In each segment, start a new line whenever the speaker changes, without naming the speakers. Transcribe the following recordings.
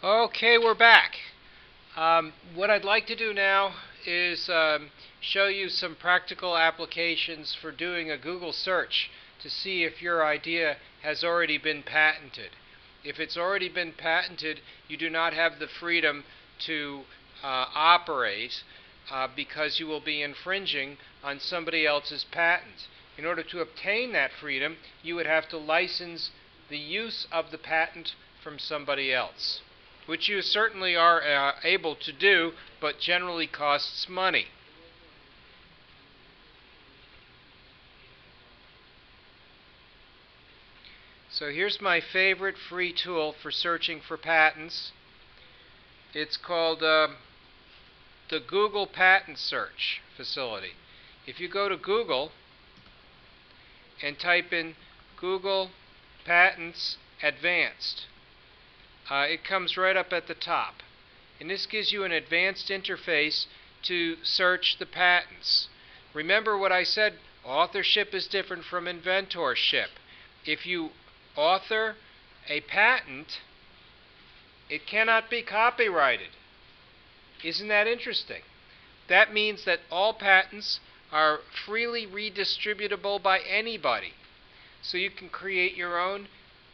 Okay, we're back. What I'd like to do now is show you some practical applications for doing a Google search to see if your idea has already been patented. If it's already been patented, you do not have the freedom to operate because you will be infringing on somebody else's patent. In order to obtain that freedom, you would have to license the use of the patent from somebody else, which you certainly are able to do, but generally costs money. So here's my favorite free tool for searching for patents. It's called the Google Patent Search Facility. If you go to Google and type in Google Patents Advanced, it comes right up at the top. And this gives you an advanced interface to search the patents. Remember what I said, authorship is different from inventorship. If you author a patent, it cannot be copyrighted. Isn't that interesting? That means that all patents are freely redistributable by anybody. So you can create your own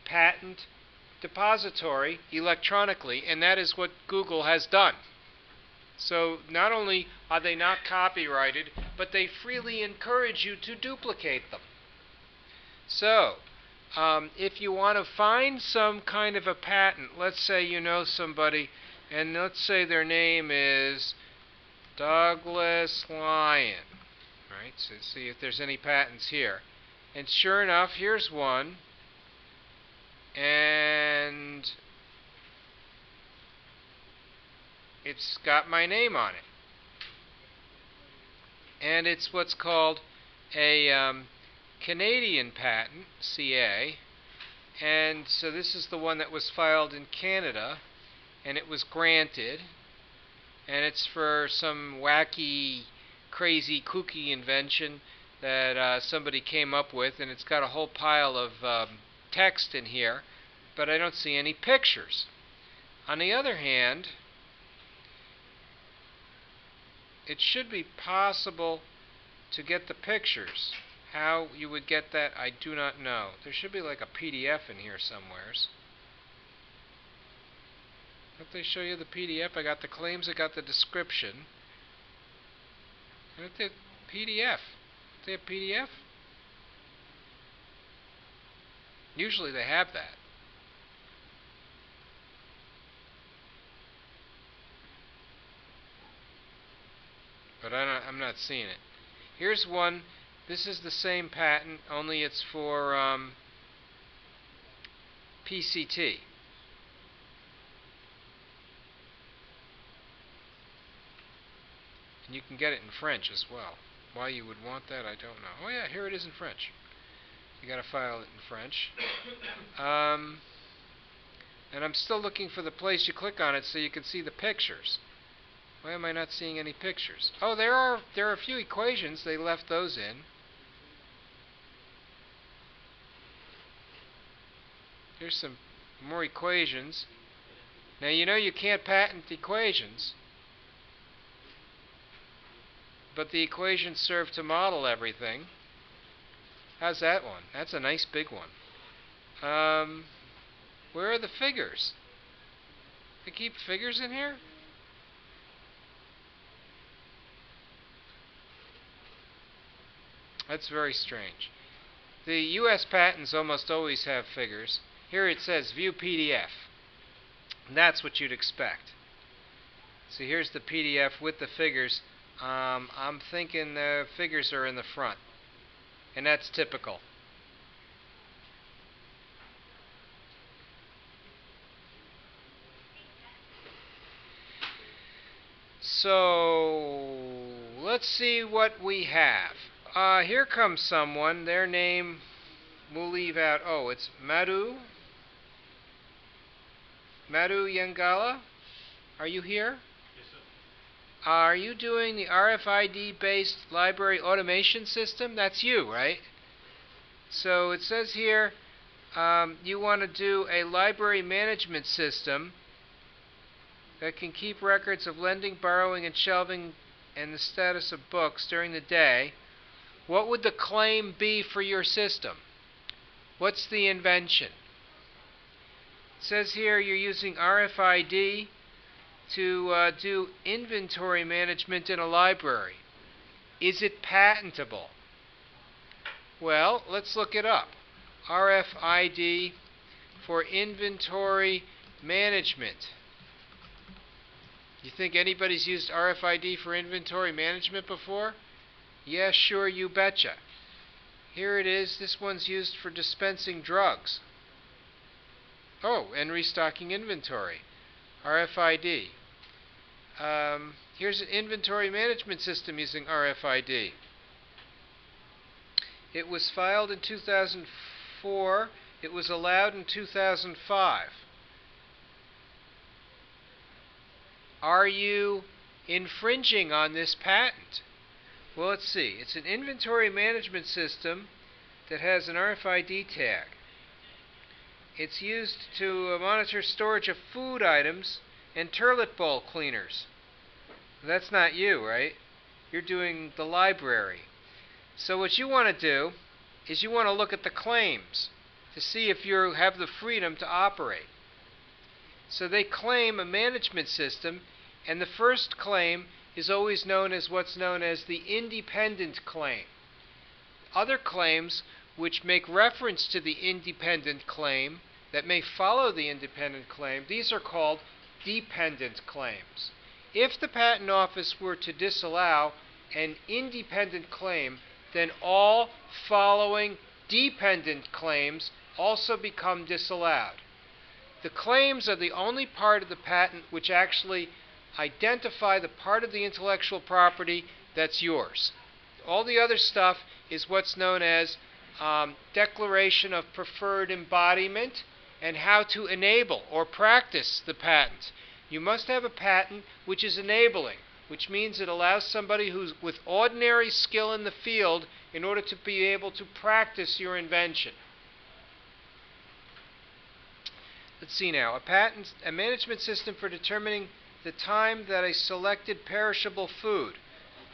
patent depository electronically, and that is what Google has done. So not only are they not copyrighted, but they freely encourage you to duplicate them. So if you want to find some kind of a patent, let's say you know somebody, and let's say their name is Douglas Lyon. Right? So see if there's any patents here. And sure enough, here's one. And it's got my name on it. And it's what's called a Canadian patent, CA. And so this is the one that was filed in Canada, and it was granted. And it's for some wacky, crazy, kooky invention that somebody came up with, and it's got a whole pile of text in here, but I don't see any pictures. On the other hand, it should be possible to get the pictures. How you would get that, I do not know. There should be like a PDF in here somewheres. Don't they show you the PDF? I got the claims, I got the description. What the PDF? Do they have PDF? Usually they have that. But I'm not seeing it. Here's one. This is the same patent, only it's for PCT. And you can get it in French as well. Why you would want that, I don't know. Oh yeah, here it is in French. You gotta file it in French. And I'm still looking for the place you click on it so you can see the pictures. Why am I not seeing any pictures? Oh, there are a few equations. They left those in. Here's some more equations. Now you know you can't patent equations, but the equations serve to model everything. How's that one? That's a nice big one. Where are the figures? They keep figures in here? That's very strange. The U.S. patents almost always have figures. Here it says View PDF. And that's what you'd expect. So here's the PDF with the figures. I'm thinking the figures are in the front. And that's typical. So let's see what we have. Here comes someone. Their name we'll leave out. Oh, it's Madhu Yangala. Are you here?
Yes, sir.
Are you doing the RFID-based library automation system? That's you, right? So it says here you want to do a library management system that can keep records of lending, borrowing, and shelving and the status of books during the day, what would the claim be for your system? What's the invention? It says here you're using RFID to do inventory management in a library. Is it patentable? Well, let's look it up. RFID for inventory management. You think anybody's used RFID for inventory management before? Yeah, sure, you betcha. Here it is. This one's used for dispensing drugs. Oh, and restocking inventory. RFID. Here's an inventory management system using RFID. It was filed in 2004. It was allowed in 2005. Are you infringing on this patent? Well, let's see. It's an inventory management system that has an RFID tag. It's used to monitor storage of food items and toilet bowl cleaners. That's not you, right? You're doing the library. So what you want to do is you want to look at the claims to see if you have the freedom to operate. So they claim a management system, and the first claim is always known as what's known as the independent claim. Other claims which make reference to the independent claim that may follow the independent claim, these are called dependent claims. If the Patent Office were to disallow an independent claim, then all following dependent claims also become disallowed. The claims are the only part of the patent which actually identify the part of the intellectual property that's yours. All the other stuff is what's known as declaration of preferred embodiment and how to enable or practice the patent. You must have a patent which is enabling, which means it allows somebody who's with ordinary skill in the field in order to be able to practice your invention. Let's see now. A management system for determining the time that a selected perishable food.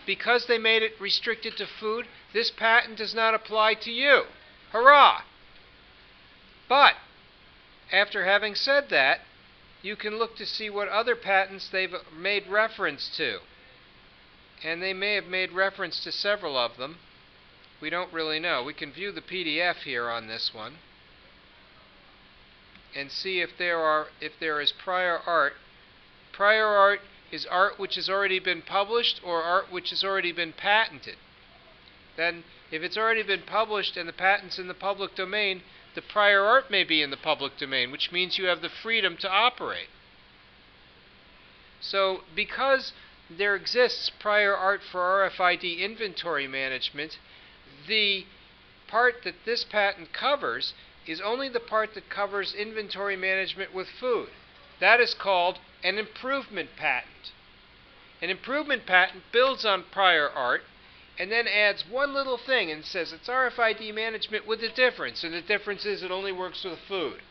Because they made it restricted to food, this patent does not apply to you. Hurrah! But, after having said that, you can look to see what other patents they've made reference to. And they may have made reference to several of them. We don't really know. We can view the PDF here on this one and see if there is prior art. Prior art is art which has already been published or art which has already been patented. Then, if it's already been published and the patent's in the public domain, the prior art may be in the public domain, which means you have the freedom to operate. So, because there exists prior art for RFID inventory management, the part that this patent covers is only the part that covers inventory management with food. That is called an improvement patent. An improvement patent builds on prior art and then adds one little thing and says it's RFID management with a difference, and the difference is it only works with food.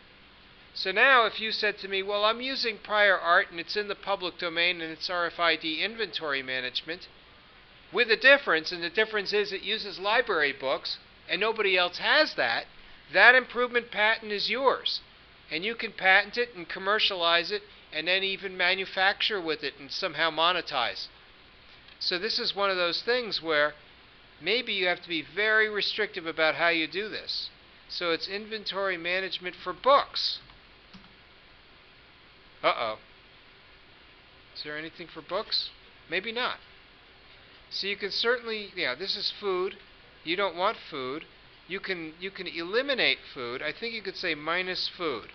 So now if you said to me, well, I'm using prior art and it's in the public domain and it's RFID inventory management with a difference, and the difference is it uses library books and nobody else has that, that improvement patent is yours. And you can patent it and commercialize it and then even manufacture with it and somehow monetize. So this is one of those things where maybe you have to be very restrictive about how you do this. So it's inventory management for books. Uh-oh. Is there anything for books? Maybe not. So you can certainly, this is food. You don't want food. You can eliminate food. I think you could say minus food.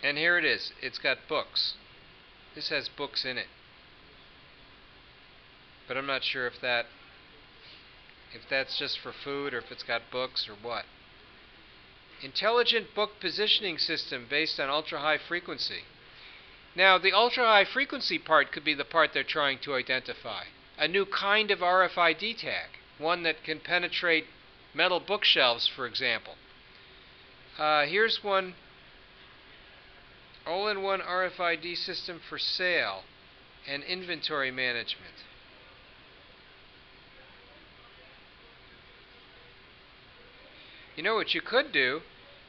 And here it is. It's got books. This has books in it. But I'm not sure if that's just for food or if it's got books or what. Intelligent book positioning system based on ultra-high frequency. Now, the ultra-high frequency part could be the part they're trying to identify. A new kind of RFID tag. One that can penetrate metal bookshelves, for example. Here's one, all-in-one RFID system for sale and inventory management. You know what you could do,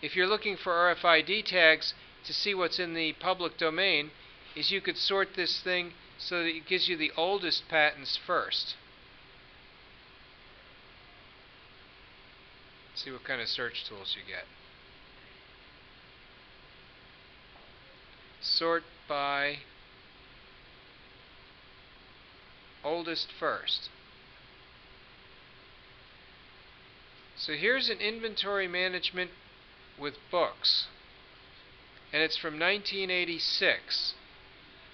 if you're looking for RFID tags to see what's in the public domain, is you could sort this thing so that it gives you the oldest patents first. See what kind of search tools you get. Sort by oldest first. So here's an inventory management with books, and it's from 1986.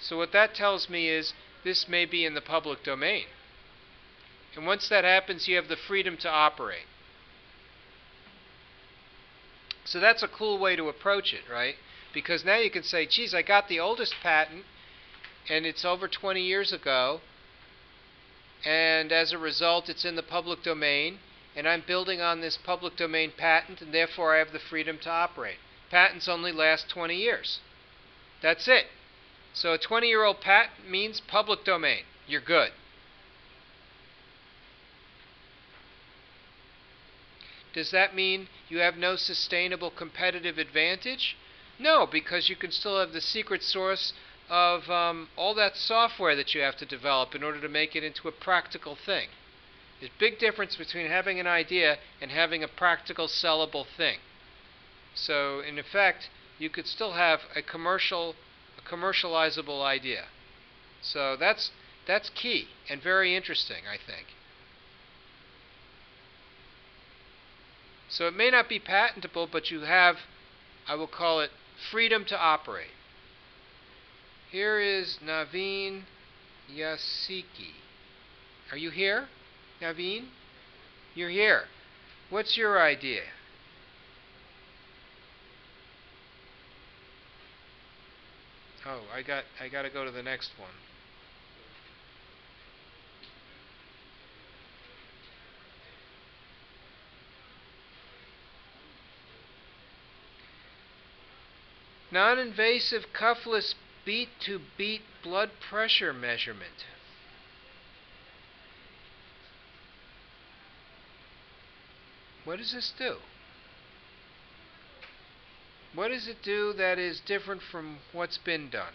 So what that tells me is this may be in the public domain. And once that happens, you have the freedom to operate. So that's a cool way to approach it, right? Because now you can say, geez, I got the oldest patent, and it's over 20 years ago, and as a result, it's in the public domain, and I'm building on this public domain patent, and therefore I have the freedom to operate. Patents only last 20 years. That's it. So a 20-year-old patent means public domain. You're good. Does that mean you have no sustainable competitive advantage? No, because you can still have the secret source of all that software that you have to develop in order to make it into a practical thing. There's a big difference between having an idea and having a practical, sellable thing. So, in effect, you could still have a commercializable idea. So that's key and very interesting, I think. So it may not be patentable, but you have, I will call it, freedom to operate. Here is Naveen Yasiki. Are you here, Naveen? You're here. What's your idea? Oh, I got to go to the next one. Non-invasive cuffless beat-to-beat blood pressure measurement. What does this do? What does it do that is different from what's been done?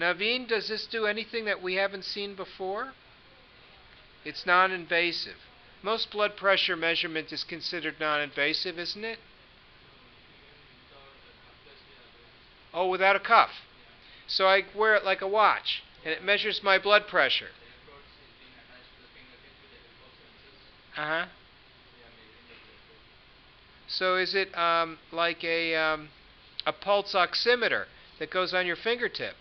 Naveen, does this do anything that we haven't seen before? It's non-invasive. Most blood pressure measurement is considered non-invasive, isn't it? Oh, without a cuff. So I wear it like a watch, and it measures my blood pressure. Uh-huh. So is it like a pulse oximeter that goes on your fingertip?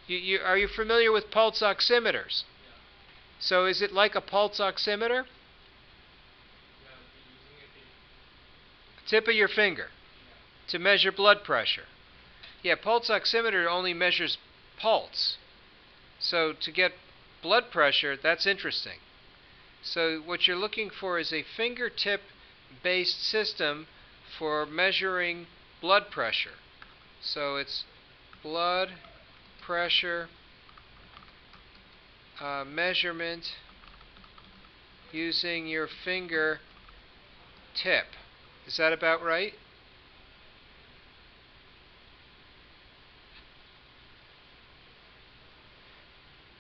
Are you familiar with pulse oximeters? So is it like a pulse oximeter? Tip of your finger to measure blood pressure. Yeah, pulse oximeter only measures pulse. So to get blood pressure, that's interesting. So what you're looking for is a fingertip-based system for measuring blood pressure. So it's blood pressure measurement using your finger tip. Is that about right?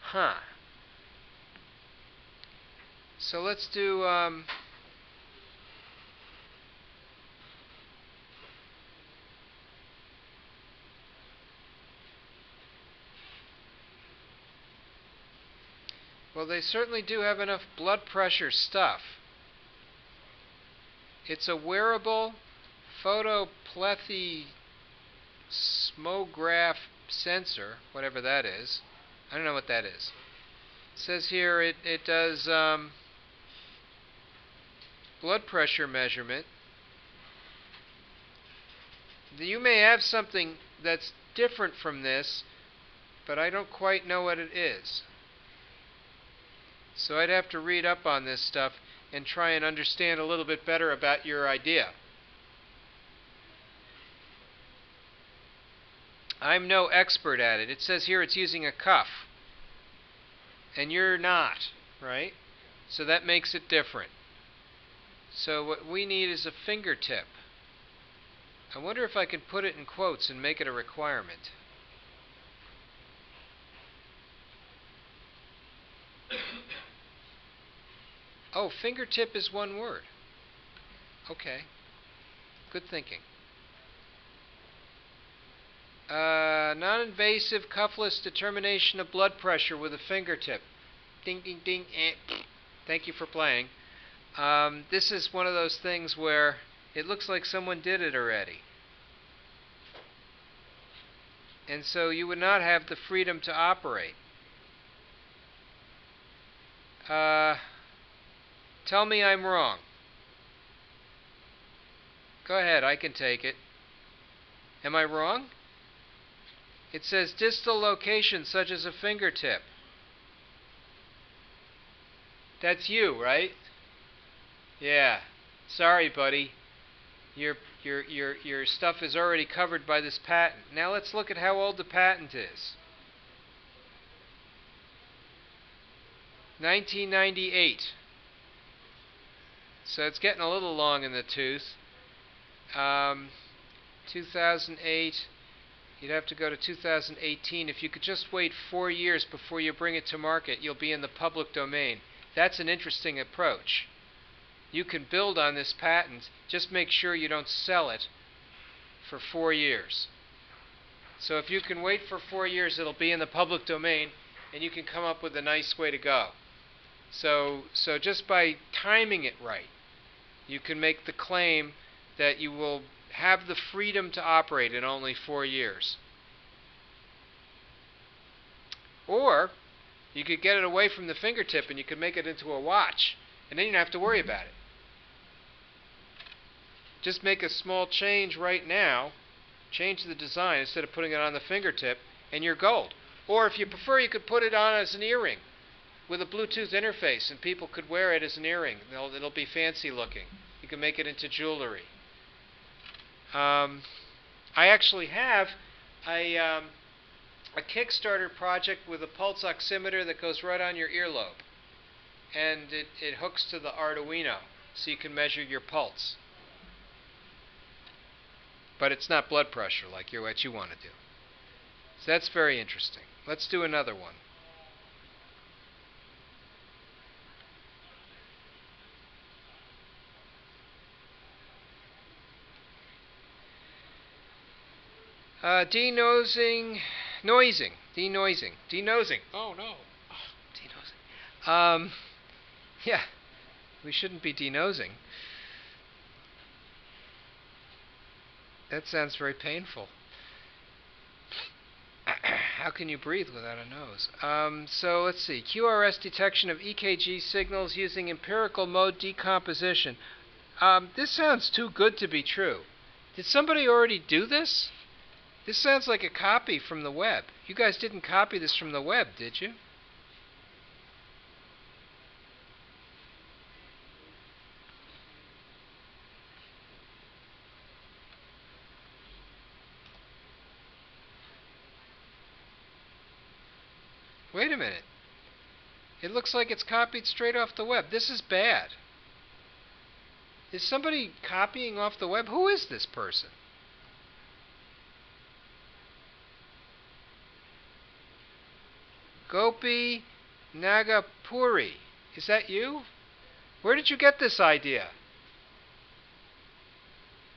Huh. So let's do well, they certainly do have enough blood pressure stuff. It's a wearable photoplethysmograph sensor, whatever that is. I don't know what that is. It says here it does blood pressure measurement. You may have something that's different from this, but I don't quite know what it is. So I'd have to read up on this stuff. and try and understand a little bit better about your idea. I'm no expert at it. It says here it's using a cuff, and you're not, right? So that makes it different. So what we need is a fingertip. I wonder if I can put it in quotes and make it a requirement. Oh, fingertip is one word. Okay. Good thinking. Non-invasive cuffless determination of blood pressure with a fingertip. Ding, ding, ding. Thank you for playing. This is one of those things where it looks like someone did it already. And so you would not have the freedom to operate. Tell me I'm wrong. Go ahead, I can take it. Am I wrong? It says distal location such as a fingertip. That's you, right? Yeah. Sorry, buddy. Your stuff is already covered by this patent. Now let's look at how old the patent is. 1998. So it's getting a little long in the tooth. 2008. You'd have to go to 2018. If you could just wait 4 years before you bring it to market, you'll be in the public domain. That's an interesting approach. You can build on this patent. Just make sure you don't sell it for 4 years. So if you can wait for 4 years, it'll be in the public domain, and you can come up with a nice way to go. So just by timing it right, you can make the claim that you will have the freedom to operate in only 4 years. Or you could get it away from the fingertip and you could make it into a watch, and then you don't have to worry about it. Just make a small change right now, change the design instead of putting it on the fingertip, and you're gold. Or if you prefer, you could put it on as an earring with a Bluetooth interface, and people could wear it as an earring. It'll be fancy looking. You can make it into jewelry. I actually have a Kickstarter project with a pulse oximeter that goes right on your earlobe, and it hooks to the Arduino so you can measure your pulse. But it's not blood pressure like what you want to do. So that's very interesting. Let's do another one. Denoising. Oh no. Denosing. Yeah, we shouldn't be denosing. That sounds very painful. How can you breathe without a nose? So let's see. QRS detection of EKG signals using empirical mode decomposition. This sounds too good to be true. Did somebody already do this? This sounds like a copy from the web. You guys didn't copy this from the web, did you? Wait a minute. It looks like it's copied straight off the web. This is bad. Is somebody copying off the web? Who is this person? Gopi Nagapuri. Is that you? Where did you get this idea?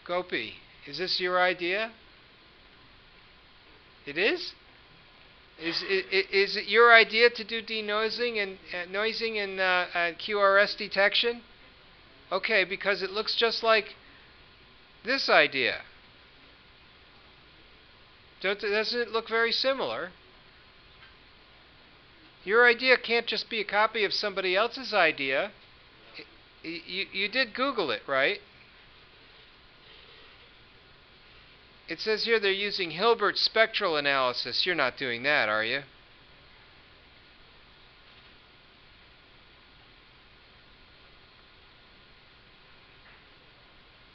Gopi, is this your idea? It is? Is it your idea to do denoising and noising and QRS detection? Okay, because it looks just like this idea. Doesn't it look very similar? Your idea can't just be a copy of somebody else's idea. You did Google it, right? It says here they're using Hilbert spectral analysis. You're not doing that, are you?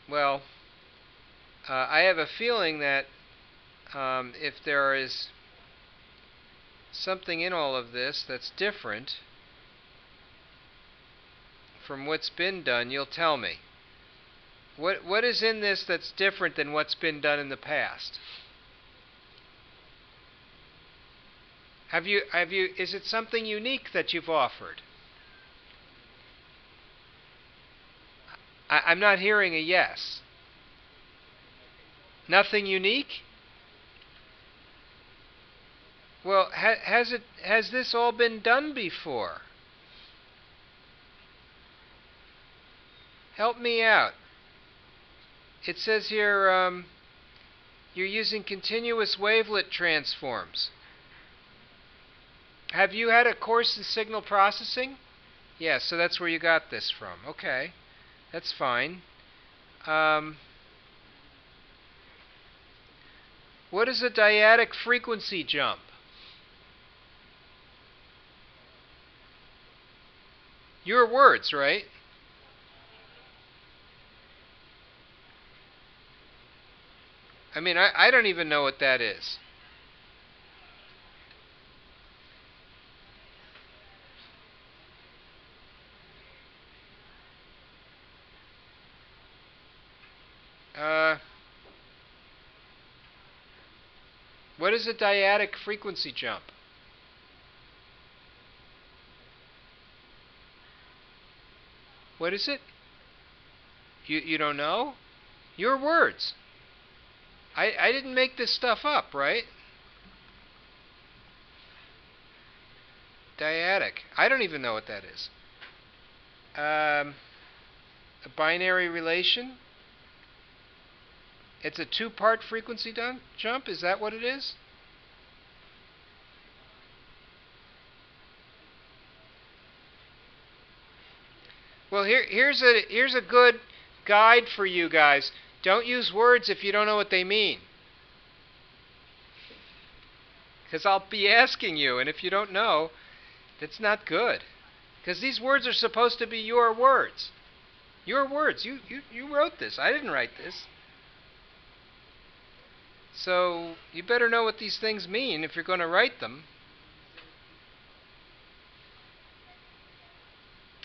Well, I have a feeling that if there is something in all of this that's different from what's been done, you'll tell me. What is in this that's different than what's been done in the past? Is it something unique that you've offered? I'm not hearing a yes. Nothing unique? Well, has this all been done before? Help me out. It says here you're using continuous wavelet transforms. Have you had a course in signal processing? Yes, so that's where you got this from. Okay, that's fine. What is a dyadic frequency jump? Your words, right? I mean, I don't even know what that is. What is a dyadic frequency jump? What is it? You don't know? Your words. I didn't make this stuff up, right? Dyadic. I don't even know what that is. A binary relation? It's a two-part frequency jump? Is that what it is? Well, here's a good guide for you guys. Don't use words if you don't know what they mean. Because I'll be asking you, and if you don't know, that's not good. Because these words are supposed to be your words. Your words. You wrote this. I didn't write this. So you better know what these things mean if you're going to write them.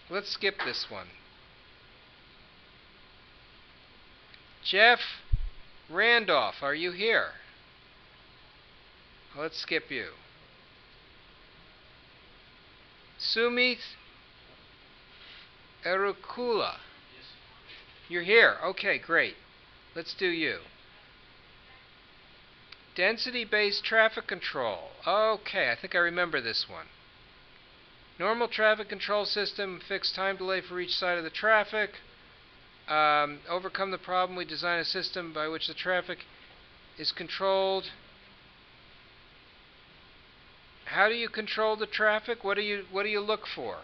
Let's skip this one. Jeff Randolph, are you here? Let's skip you. Sumit Erukula. You're here. Okay, great. Let's do you. Density-based traffic control. Okay, I think I remember this one. Normal traffic control system, fixed time delay for each side of the traffic. Overcome the problem, we design a system by which the traffic is controlled. How do you control the traffic? What do you look for?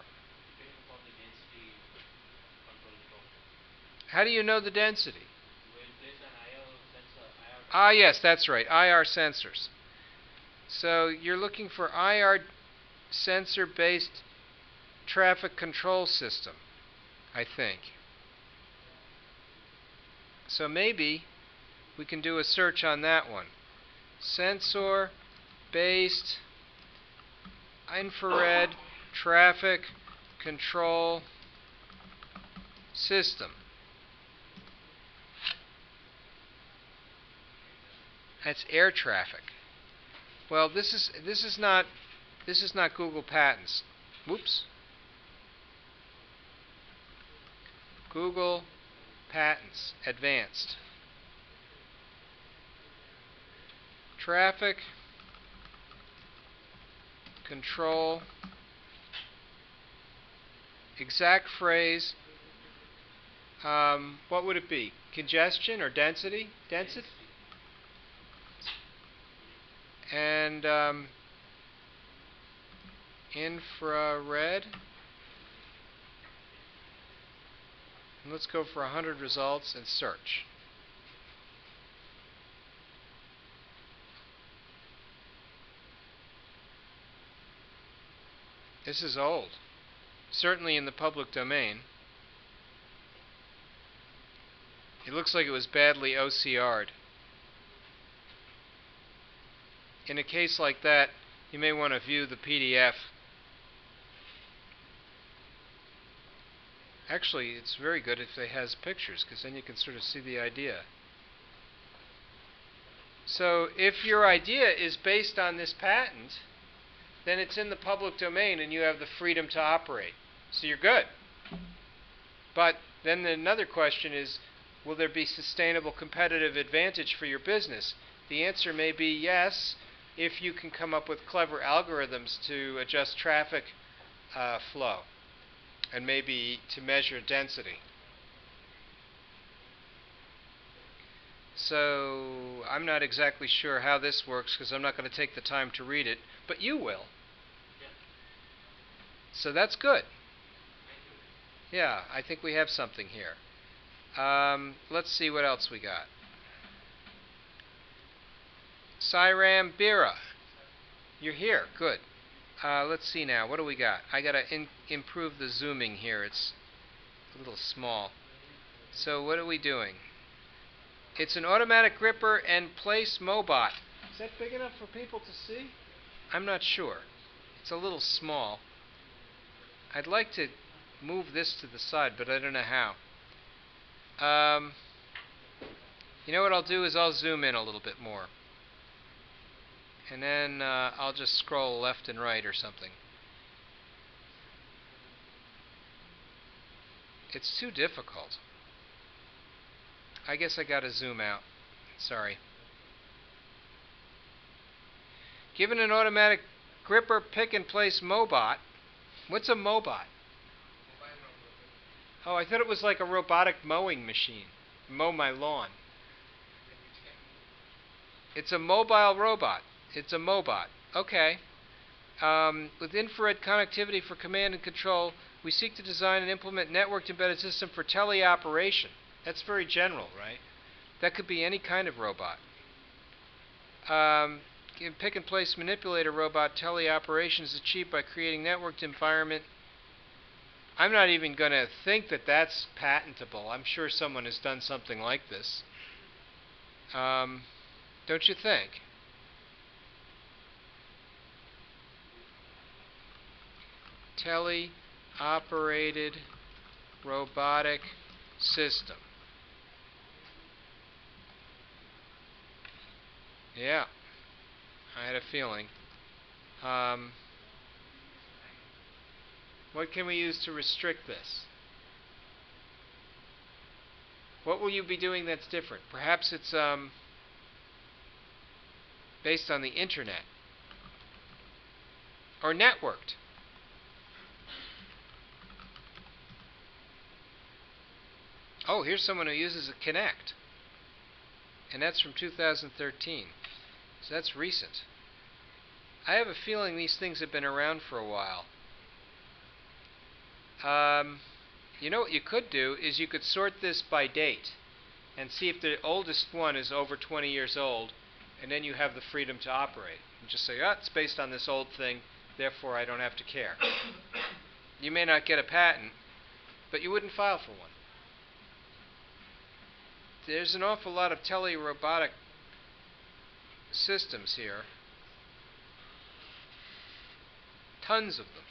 How do you know the density? Ah, yes, that's right. IR sensors. So you're looking for IR sensor-based traffic control system, I think. So maybe we can do a search on that one. Sensor-based infrared traffic control system. That's air traffic. Well, this is not Google Patents. Whoops. Google Patents Advanced. Traffic control. Exact phrase. What would it be? Congestion or density? Density? And infrared. And let's go for 100 results and search. This is old. Certainly in the public domain. It looks like it was badly OCR'd. In a case like that, you may want to view the PDF. Actually, it's very good if it has pictures, because then you can sort of see the idea. So if your idea is based on this patent, then it's in the public domain and you have the freedom to operate. So you're good. But then another question is, will there be sustainable competitive advantage for your business? The answer may be yes, if you can come up with clever algorithms to adjust traffic flow and maybe to measure density. So I'm not exactly sure how this works because I'm not going to take the time to read it, but you will.
Yeah.
So that's good. Yeah, I think we have something here. Let's see what else we got. Siram Bira, you're here. Good. Let's see now. What do we got? I got to improve the zooming here. It's a little small. So what are we doing? It's an automatic gripper and place Mobot. Is that big enough for people to see? I'm not sure. It's a little small. I'd like to move this to the side, but I don't know how. You know what I'll do is I'll zoom in a little bit more. And then I'll just scroll left and right or something. It's too difficult. I guess I gotta zoom out. Sorry. Given an automatic gripper pick and place Mobot. What's a Mobot? Oh, I thought it was like a robotic mowing machine. Mow my lawn. It's a mobile robot. It's a Mobot. Okay. With infrared connectivity for command and control, we seek to design and implement networked embedded system for teleoperation. That's very general, right? That could be any kind of robot. Pick and place manipulator robot teleoperation is achieved by creating networked environment. I'm not even going to think that that's patentable. I'm sure someone has done something like this. Don't you think? Teleoperated robotic system. Yeah, I had a feeling. What can we use to restrict this? What will you be doing that's different? Perhaps it's based on the internet or networked. Oh, here's someone who uses a Kinect. And that's from 2013. So that's recent. I have a feeling these things have been around for a while. You know what you could do is you could sort this by date and see if the oldest one is over 20 years old, and then you have the freedom to operate. And just say, oh, it's based on this old thing, therefore I don't have to care. You may not get a patent, but you wouldn't file for one. There's an awful lot of tele-robotic systems here. Tons of them.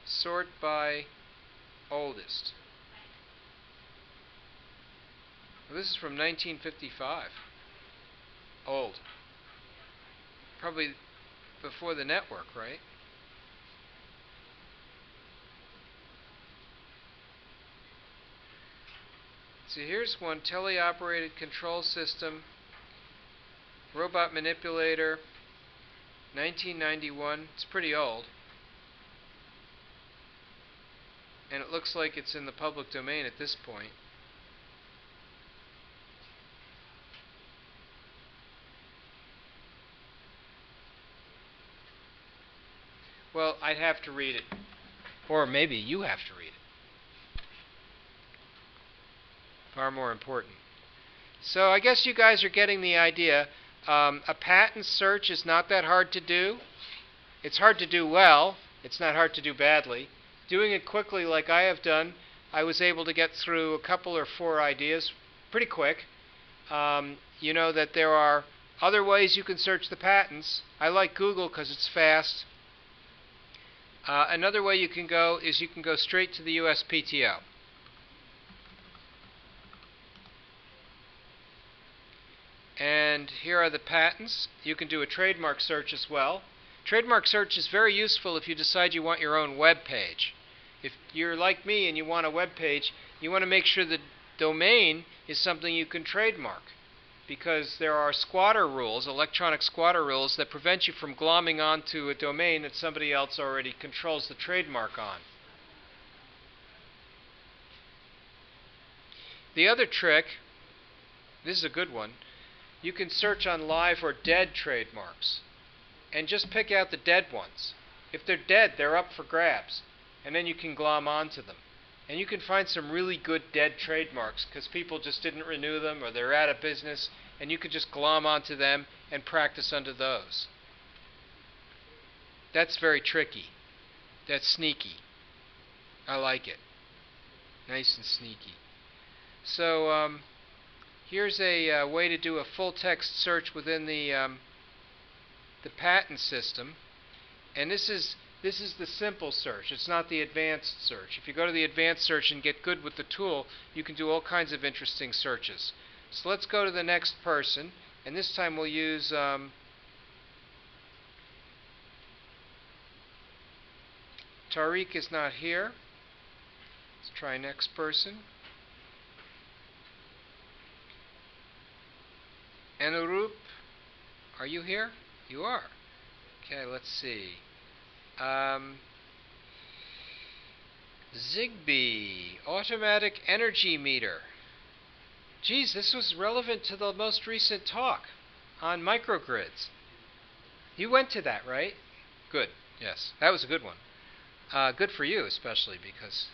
Sort by oldest. Well, this is from 1955. Old. Probably before the network, right? So here's one, teleoperated control system, robot manipulator, 1991. It's pretty old. And it looks like it's in the public domain at this point. Well, I'd have to read it. Or maybe you have to read it. Far more important. So I guess you guys are getting the idea. A patent search is not that hard to do. It's hard to do well. It's not hard to do badly. Doing it quickly like I have done, I was able to get through a couple or four ideas pretty quick. You know that there are other ways you can search the patents. I like Google because it's fast. Another way you can go is you can go straight to the USPTO. And here are the patents. You can do a trademark search as well. Trademark search is very useful if you decide you want your own web page. If you're like me and you want a web page, you want to make sure the domain is something you can trademark, because there are squatter rules, electronic squatter rules, that prevent you from glomming onto a domain that somebody else already controls the trademark on. The other trick, this is a good one, you can search on live or dead trademarks and just pick out the dead ones. If they're dead, they're up for grabs, and then you can glom onto them. And you can find some really good dead trademarks because people just didn't renew them or they're out of business, and you could just glom onto them and practice under those. That's very tricky. That's sneaky. I like it. Nice and sneaky. So here's a way to do a full text search within the patent system, and this is the simple search. It's not the advanced search. If you go to the advanced search and get good with the tool, you can do all kinds of interesting searches. So let's go to the next person, and this time we'll use Tariq is not here. Let's try next person. Anurup, are you here? You are. Okay, let's see. Zigbee, automatic energy meter. Geez, this was relevant to the most recent talk on microgrids. You went to that, right? Good, yes. That was a good one. Good for you, especially, because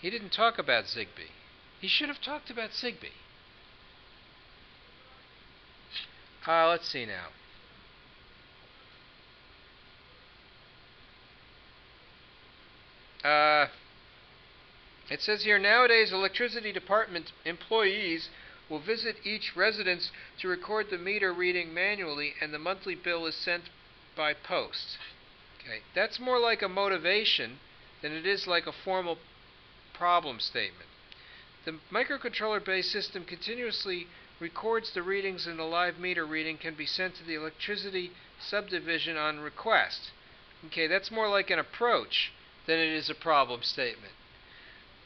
he didn't talk about Zigbee. He should have talked about Zigbee. Let's see now. It says here, nowadays electricity department employees will visit each residence to record the meter reading manually, and the monthly bill is sent by post. Okay, that's more like a motivation than it is like a formal problem statement. The microcontroller-based system continuously records the readings, and the live meter reading can be sent to the electricity subdivision on request. Okay, that's more like an approach than it is a problem statement.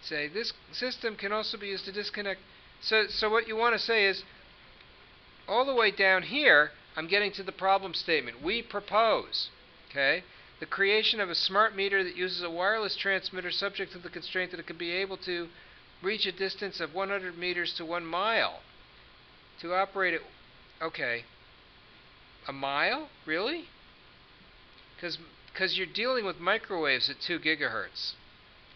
Say, this system can also be used to disconnect. So what you want to say is, all the way down here, I'm getting to the problem statement. We propose, okay, the creation of a smart meter that uses a wireless transmitter subject to the constraint that it can be able to reach a distance of 100 meters to 1 mile. To operate it, okay, a mile? Really? Because you're dealing with microwaves at 2 gigahertz.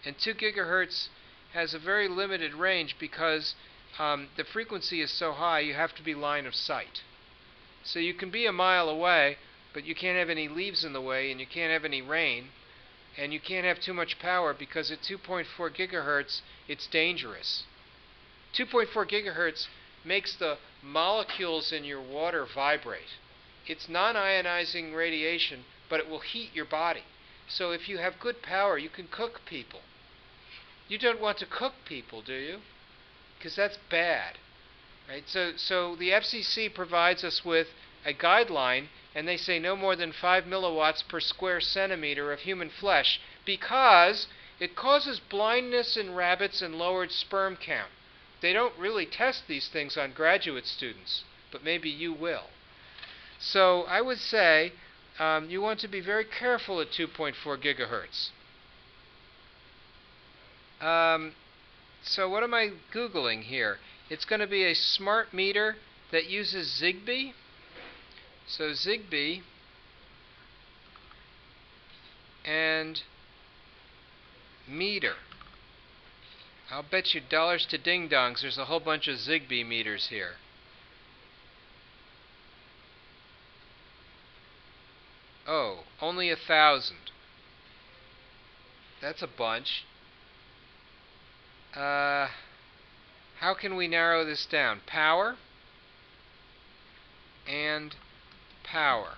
And 2 gigahertz has a very limited range because the frequency is so high you have to be line of sight. So you can be a mile away, but you can't have any leaves in the way, and you can't have any rain, and you can't have too much power because at 2.4 gigahertz it's dangerous. 2.4 gigahertz makes the molecules in your water vibrate. It's non-ionizing radiation, but it will heat your body. So if you have good power, you can cook people. You don't want to cook people, do you? Because that's bad. Right? So the FCC provides us with a guideline, and they say no more than 5 milliwatts per square centimeter of human flesh, because it causes blindness in rabbits and lowered sperm count. They don't really test these things on graduate students, but maybe you will. So I would say you want to be very careful at 2.4 gigahertz. So what am I Googling here? It's going to be a smart meter that uses Zigbee. So Zigbee and meter. I'll bet you dollars to ding-dongs there's a whole bunch of Zigbee meters here. Oh, only 1,000. That's a bunch. How can we narrow this down? Power and power.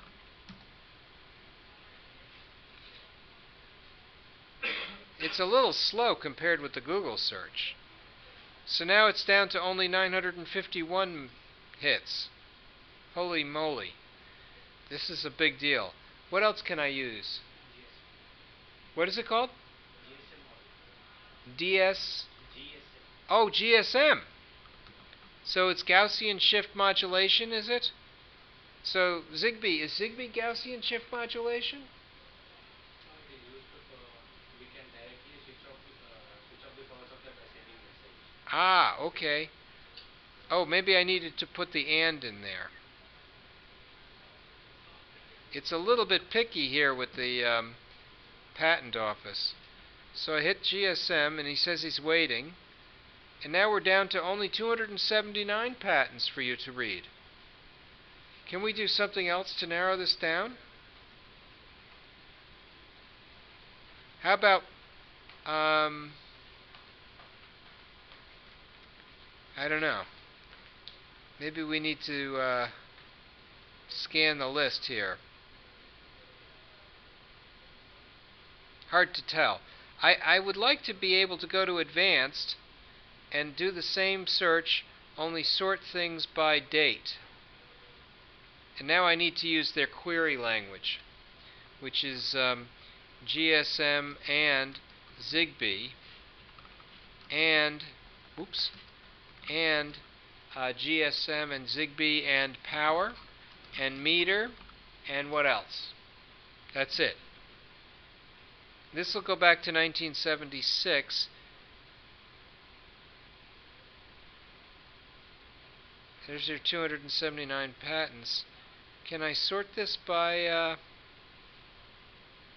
It's a little slow compared with the Google search. So now it's down to only 951 hits. Holy moly. This is a big deal. What else can I use? What is it called? DS? Oh, GSM. So it's Gaussian shift modulation, is it? So Zigbee, is Zigbee Gaussian shift modulation? Ah, okay. Oh, maybe I needed to put the "and" in there. It's a little bit picky here with the patent office. So I hit GSM and he says he's waiting. And now we're down to only 279 patents for you to read. Can we do something else to narrow this down? How about, I don't know. Maybe we need to scan the list here. Hard to tell. I would like to be able to go to Advanced and do the same search, only sort things by date. And now I need to use their query language, which is GSM and Zigbee and GSM and Zigbee and power and meter and what else? That's it. This will go back to 1976. There's your 279 patents. Can I sort this by...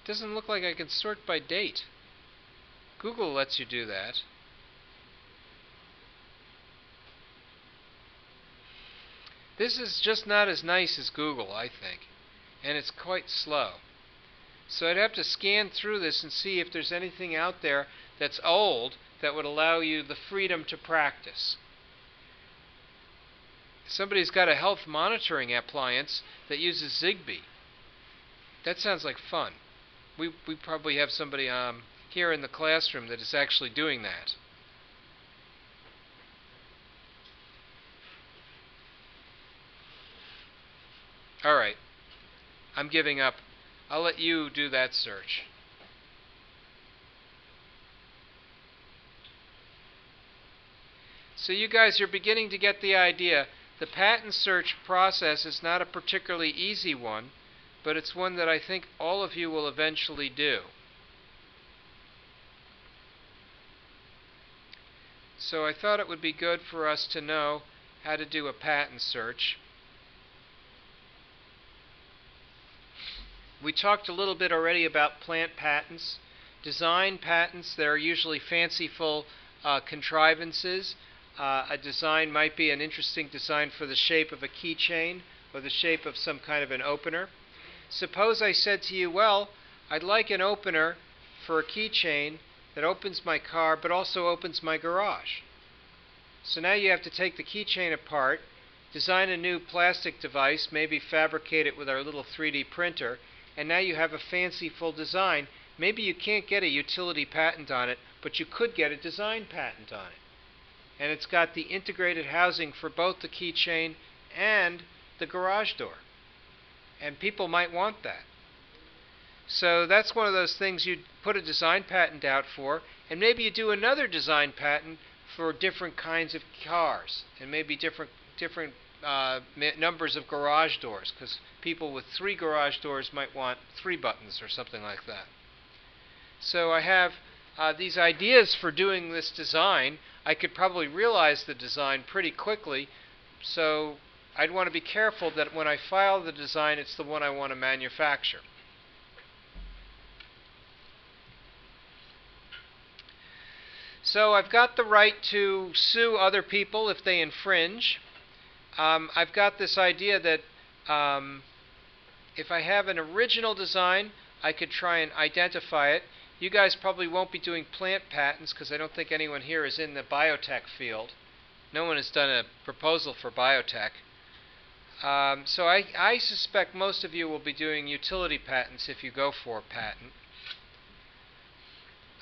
doesn't look like I can sort by date. Google lets you do that. This is just not as nice as Google, I think. And it's quite slow. So I'd have to scan through this and see if there's anything out there that's old that would allow you the freedom to practice. Somebody's got a health monitoring appliance that uses Zigbee. That sounds like fun. We probably have somebody here in the classroom that is actually doing that. Alright, I'm giving up. I'll let you do that search. So you guys are beginning to get the idea. The patent search process is not a particularly easy one, but it's one that I think all of you will eventually do. So I thought it would be good for us to know how to do a patent search. We talked a little bit already about plant patents. Design patents, they're usually fanciful contrivances. A design might be an interesting design for the shape of a keychain or the shape of some kind of an opener. Suppose I said to you, well, I'd like an opener for a keychain that opens my car but also opens my garage. So now you have to take the keychain apart, design a new plastic device, maybe fabricate it with our little 3D printer, and now you have a fanciful design. Maybe you can't get a utility patent on it, but you could get a design patent on it. And it's got the integrated housing for both the keychain and the garage door. And people might want that. So that's one of those things you'd put a design patent out for, and maybe you do another design patent for different kinds of cars, and maybe different numbers of garage doors, because people with 3 garage doors might want 3 buttons or something like that. So I have these ideas for doing this design. I could probably realize the design pretty quickly, so I'd want to be careful that when I file the design, it's the one I want to manufacture. So I've got the right to sue other people if they infringe. I've got this idea that if I have an original design, I could try and identify it. You guys probably won't be doing plant patents because I don't think anyone here is in the biotech field. No one has done a proposal for biotech. So I suspect most of you will be doing utility patents if you go for a patent.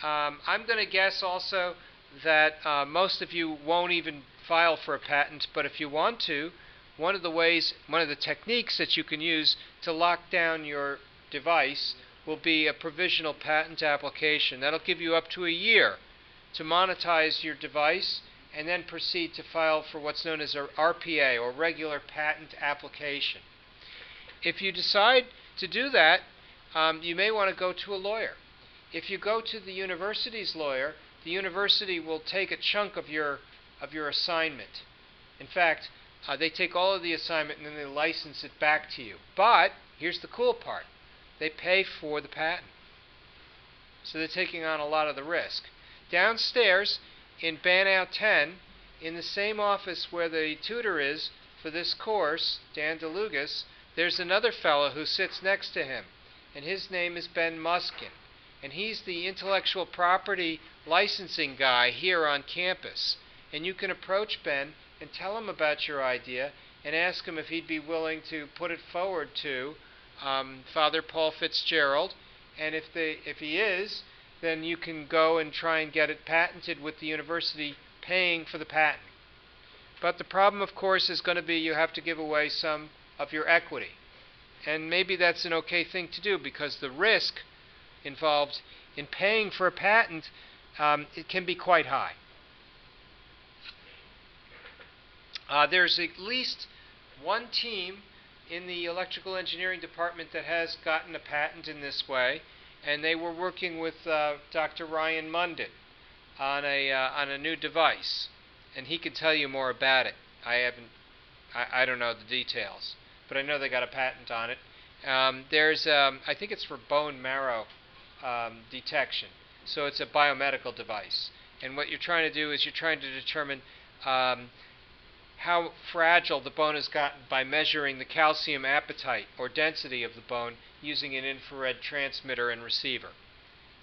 I'm going to guess also that most of you won't even file for a patent, but if you want to, one of the techniques that you can use to lock down your device will be a provisional patent application. That'll give you up to a year to monetize your device and then proceed to file for what's known as a RPA, or regular patent application. If you decide to do that, you may want to go to a lawyer. If you go to the university's lawyer, the university will take a chunk of your assignment. In fact, they take all of the assignment and then they license it back to you. But here's the cool part. They pay for the patent. So they're taking on a lot of the risk. Downstairs in Bannow 10, in the same office where the tutor is for this course, Dan DeLugas, there's another fellow who sits next to him, and his name is Ben Muskin. And he's the intellectual property licensing guy here on campus. And you can approach Ben and tell him about your idea and ask him if he'd be willing to put it forward to Father Paul Fitzgerald. And if he is, then you can go and try and get it patented with the university paying for the patent. But the problem, of course, is going to be you have to give away some of your equity. And maybe that's an okay thing to do because the risk involved in paying for a patent, it can be quite high. There's at least one team in the electrical engineering department that has gotten a patent in this way, and they were working with Dr. Ryan Munden on a new device, and he can tell you more about it. I don't know the details, but I know they got a patent on it. I think it's for bone marrow detection. So it's a biomedical device. And what you're trying to do is you're trying to determine how fragile the bone has gotten by measuring the calcium appetite or density of the bone using an infrared transmitter and receiver.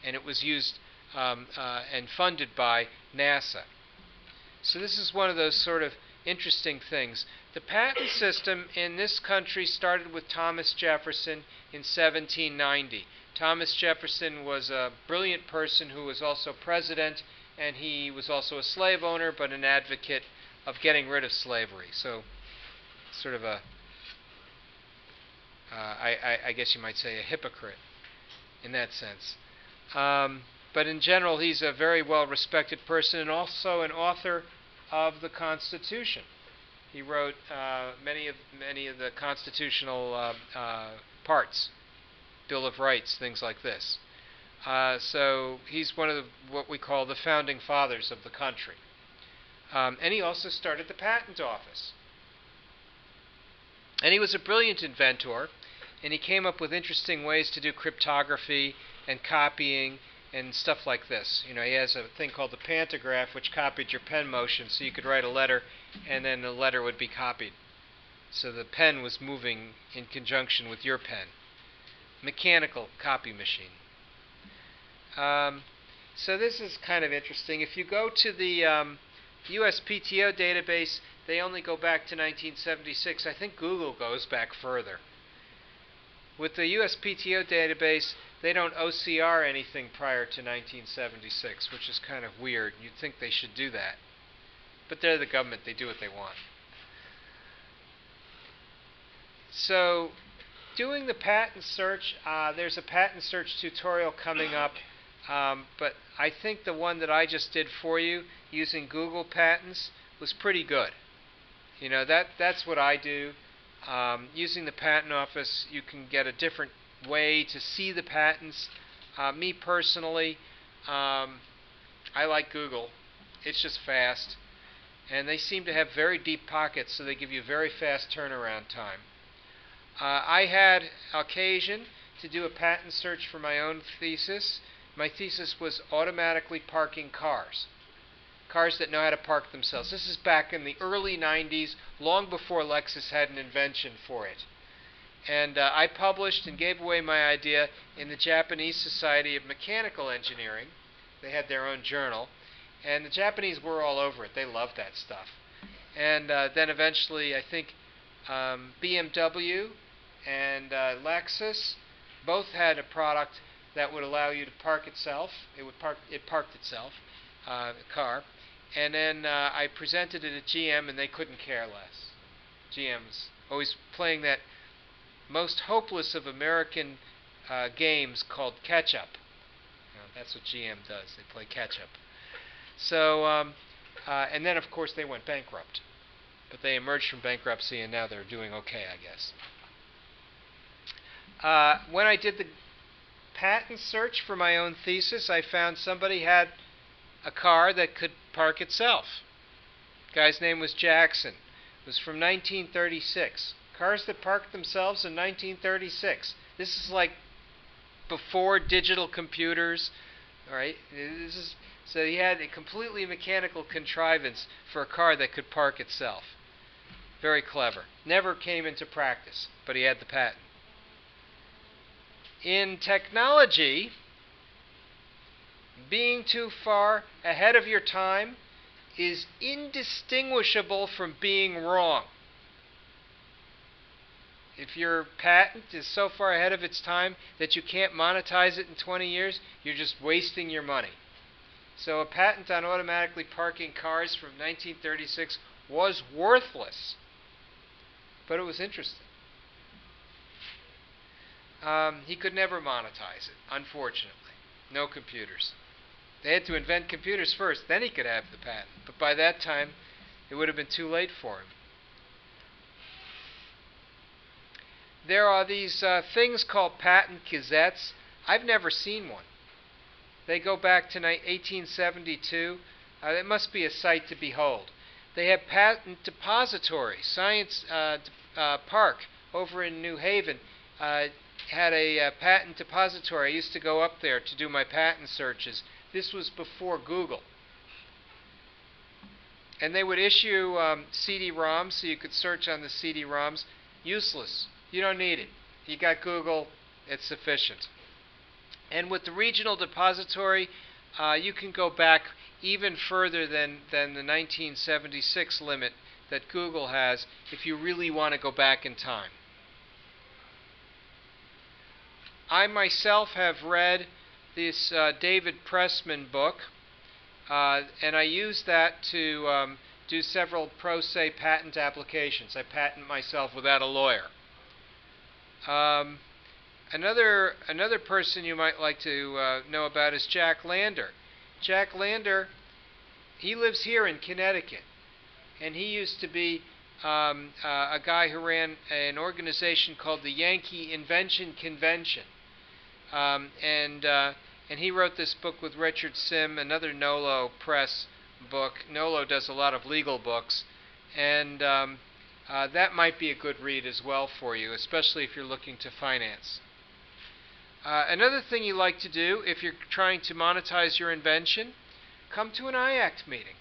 And it was used and funded by NASA. So this is one of those sort of interesting things. The patent system in this country started with Thomas Jefferson in 1790. Thomas Jefferson was a brilliant person who was also president, and he was also a slave owner, but an advocate of getting rid of slavery. So, sort of I guess you might say a hypocrite in that sense. But in general, he's a very well-respected person and also an author of the Constitution. He wrote many of the constitutional parts. Bill of Rights, things like this. So he's one of what we call the founding fathers of the country. And he also started the patent office. And he was a brilliant inventor, and he came up with interesting ways to do cryptography and copying and stuff like this. You know, he has a thing called the pantograph, which copied your pen motion, so you could write a letter, and then the letter would be copied. So the pen was moving in conjunction with your pen. Mechanical copy machine. So this is kind of interesting. If you go to the USPTO database, they only go back to 1976. I think Google goes back further. With the USPTO database, they don't OCR anything prior to 1976, which is kind of weird. You'd think they should do that. But they're the government. They do what they want. So, doing the patent search, there's a patent search tutorial coming up, but I think the one that I just did for you using Google Patents was pretty good. You know, that's what I do. Using the patent office, you can get a different way to see the patents. Me personally, I like Google. It's just fast. And they seem to have very deep pockets, so they give you very fast turnaround time. I had occasion to do a patent search for my own thesis. My thesis was automatically parking cars. Cars that know how to park themselves. This is back in the early 90s, long before Lexus had an invention for it. And I published and gave away my idea in the Japanese Society of Mechanical Engineering. They had their own journal. And the Japanese were all over it. They loved that stuff. And then eventually, I think BMW and Lexus both had a product that would allow you to park itself. It parked itself, the car. And then I presented it at GM, and they couldn't care less. GM's always playing that most hopeless of American games called catch-up. That's what GM does. They play catch-up. So, and then of course they went bankrupt. But they emerged from bankruptcy, and now they're doing okay, I guess. When I did the patent search for my own thesis, I found somebody had a car that could park itself. The guy's name was Jackson. It was from 1936. Cars that parked themselves in 1936. This is like before digital computers. All right. So he had a completely mechanical contrivance for a car that could park itself. Very clever. Never came into practice, but he had the patent. In technology, being too far ahead of your time is indistinguishable from being wrong. If your patent is so far ahead of its time that you can't monetize it in 20 years, you're just wasting your money. So a patent on automatically parking cars from 1936 was worthless, but it was interesting. He could never monetize it, unfortunately. No computers. They had to invent computers first, then he could have the patent. But by that time, it would have been too late for him. There are these things called patent gazettes. I've never seen one. They go back to 1872. It must be a sight to behold. They have patent depositories. Science Park over in New Haven had a patent depository. I used to go up there to do my patent searches. This was before Google. And they would issue CD-ROMs so you could search on the CD-ROMs. Useless. You don't need it. You got Google. It's sufficient. And with the regional depository, you can go back even further than the 1976 limit that Google has if you really want to go back in time. I myself have read this David Pressman book, and I use that to do several pro se patent applications. I patent myself without a lawyer. Another person you might like to know about is Jack Lander. Jack Lander, he lives here in Connecticut, and he used to be a guy who ran an organization called the Yankee Invention Convention. And he wrote this book with Richard Sim, another Nolo Press book. Nolo does a lot of legal books, and that might be a good read as well for you, especially if you're looking to finance. Another thing you like to do if you're trying to monetize your invention, come to an IACT meeting.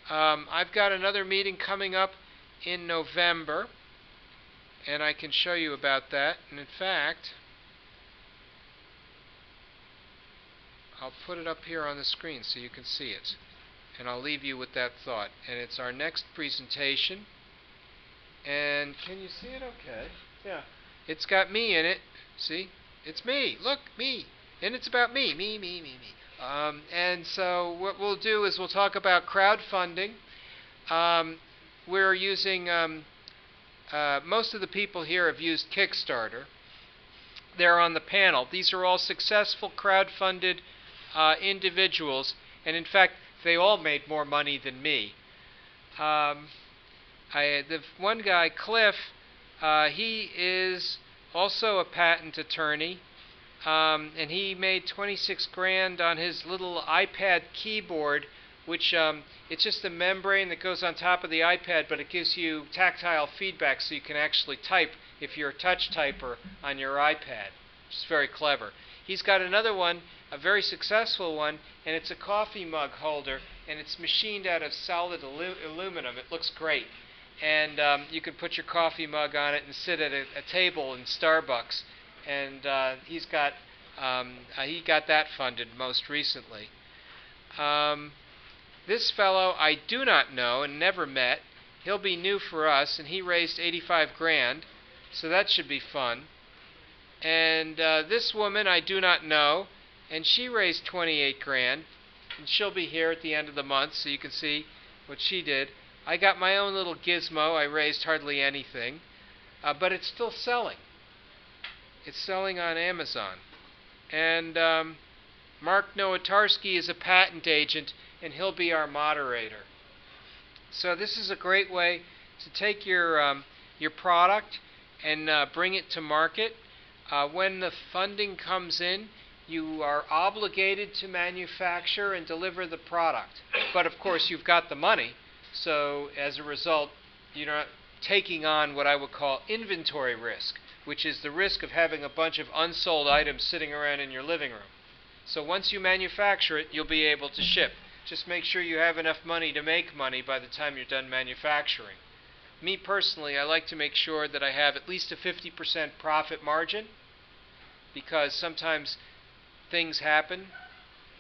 I've got another meeting coming up in November, and I can show you about that. And in fact, I'll put it up here on the screen so you can see it. And I'll leave you with that thought. And it's our next presentation. And can you see it okay? Yeah. It's got me in it. See? It's me. Look, me. And it's about me. Me. And so what we'll do is we'll talk about crowdfunding. We're using, most of the people here have used Kickstarter. They're on the panel. These are all successful crowdfunded individuals. And in fact, they all made more money than me. The one guy, Cliff, he is also a patent attorney, and he made 26 grand on his little iPad keyboard, which it's just a membrane that goes on top of the iPad, but it gives you tactile feedback so you can actually type if you're a touch typer on your iPad, which is very clever. He's got another one, a very successful one, and it's a coffee mug holder, and it's machined out of solid aluminum. It looks great. and you can put your coffee mug on it and sit at a table in Starbucks. And he got that funded most recently. This fellow I do not know and never met. He'll be new for us, and he raised 85 grand, so that should be fun. And this woman I do not know, and she raised 28 grand, and she'll be here at the end of the month, so you can see what she did. I got my own little gizmo. I raised hardly anything, but it's still selling. It's selling on Amazon. And Mark Nowatarski is a patent agent, and he'll be our moderator. So this is a great way to take your product and bring it to market. When the funding comes in, you are obligated to manufacture and deliver the product. But of course, you've got the money, so as a result, you're not taking on what I would call inventory risk, which is the risk of having a bunch of unsold items sitting around in your living room. So once you manufacture it, you'll be able to ship. Just make sure you have enough money to make money by the time you're done manufacturing. Me personally, I like to make sure that I have at least a 50% profit margin, because sometimes things happen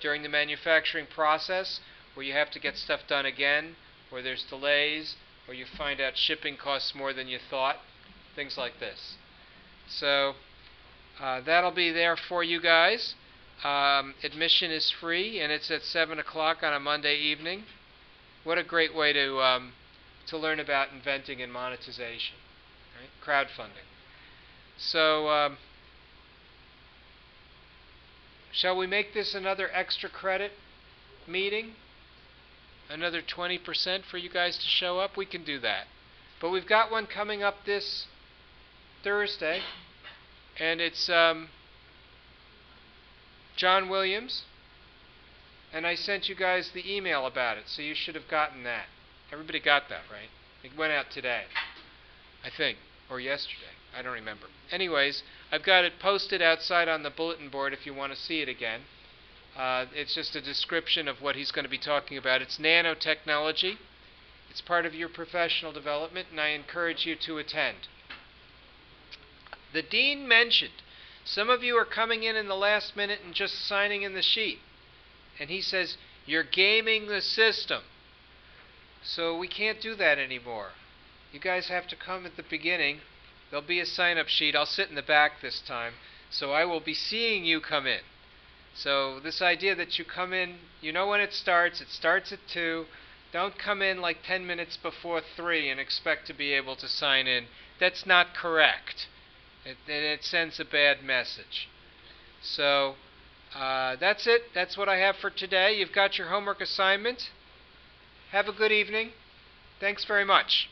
during the manufacturing process where you have to get stuff done again, or there's delays, or you find out shipping costs more than you thought, things like this. So that'll be there for you guys. Admission is free, and it's at 7 o'clock on a Monday evening. What a great way to learn about inventing and monetization, right? Crowdfunding. So shall we make this another extra credit meeting? Another 20% for you guys to show up? We can do that. But we've got one coming up this Thursday, and it's John Williams, and I sent you guys the email about it, so you should have gotten that. Everybody got that, right? It went out today, I think, or yesterday. I don't remember. Anyways, I've got it posted outside on the bulletin board if you want to see it again. It's just a description of what he's going to be talking about. It's nanotechnology. It's part of your professional development, and I encourage you to attend. The dean mentioned some of you are coming in the last minute and just signing in the sheet. And he says, you're gaming the system. So we can't do that anymore. You guys have to come at the beginning. There'll be a sign-up sheet. I'll sit in the back this time. So I will be seeing you come in. So this idea that you come in, you know when it starts at 2. Don't come in like 10 minutes before 3 and expect to be able to sign in. That's not correct. It sends a bad message. So that's it. That's what I have for today. You've got your homework assignment. Have a good evening. Thanks very much.